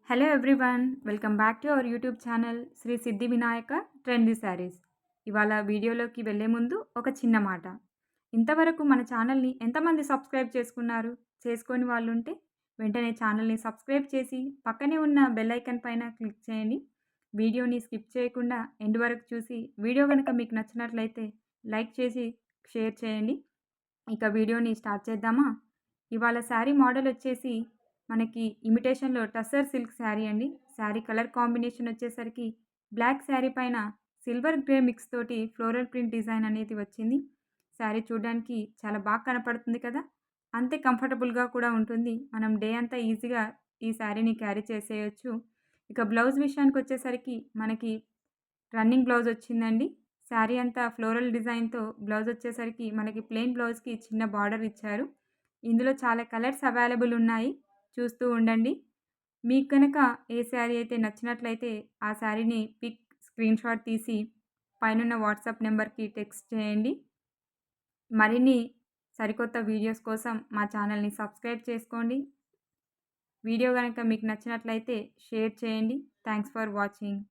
Hello everyone, welcome back to our YouTube channel Shri Siddhi Vinayaka trendy saris. ఇవాళ వీడియోలోకి వెళ్ళే ముందు ఒక చిన్న మాట. ఇంతవరకు మన ఛానల్ని ఎంతమంది సబ్స్క్రైబ్ చేసుకున్నారు? చేసుకోని వాళ్ళుంటే వెంటనే ఛానల్ని సబ్స్క్రైబ్ చేసి పక్కనే ఉన్న బెల్ ఐకాన్ పైన క్లిక్ చేయండి. వీడియోని స్కిప్ చేయకుండా ఎండ్ వరకు చూసి వీడియో కనుక మీకు నచ్చినట్లయితే లైక్ చేసి షేర్ చేయండి. ఇక వీడియోని స్టార్ట్ చేద్దామా? ఇవాళ శారీ మోడల్ వచ్చేసి మనకి ఇమిటేషన్‌లో టస్సర్ సిల్క్ శారీ అండి. శారీ కలర్ కాంబినేషన్ వచ్చేసరికి బ్లాక్ శారీ పైన సిల్వర్ గ్రే మిక్స్ తోటి ఫ్లోరల్ ప్రింట్ డిజైన్ అనేది వచ్చింది. శారీ చూడడానికి చాలా బాగా కనపడుతుంది కదా! అంతే కంఫర్టబుల్‌గా కూడా ఉంటుంది. మనం డే అంతా ఈజీగా ఈ శారీని క్యారీ చేసేయొచ్చు. ఇక బ్లౌజ్ విషయానికొచ్చేసరికి మనకి రన్నింగ్ బ్లౌజ్ వచ్చిందండి. శారీ అంతా ఫ్లోరల్ డిజైన్‌తో బ్లౌజ్ వచ్చేసరికి మనకి ప్లెయిన్ బ్లౌజ్‌కి చిన్న బార్డర్ ఇచ్చారు. ఇందులో చాలా కలర్స్ అవైలబుల్ ఉన్నాయి. చూస్తూ ఉండండి. మీకు గనక ఏ శారీ అయితే నచ్చినట్లయితే ఆ శారీని పిక్, స్క్రీన్‌షాట్ తీసి పైనున్న వాట్సాప్ నంబర్‌కి టెక్స్ట్ చేయండి. మరిన్ని సరికొత్త వీడియోస్ కోసం మా ఛానల్‌ని సబ్స్క్రైబ్ చేసుకోండి. వీడియో గనక మీకు నచ్చినట్లయితే షేర్ చేయండి. Thanks for watching.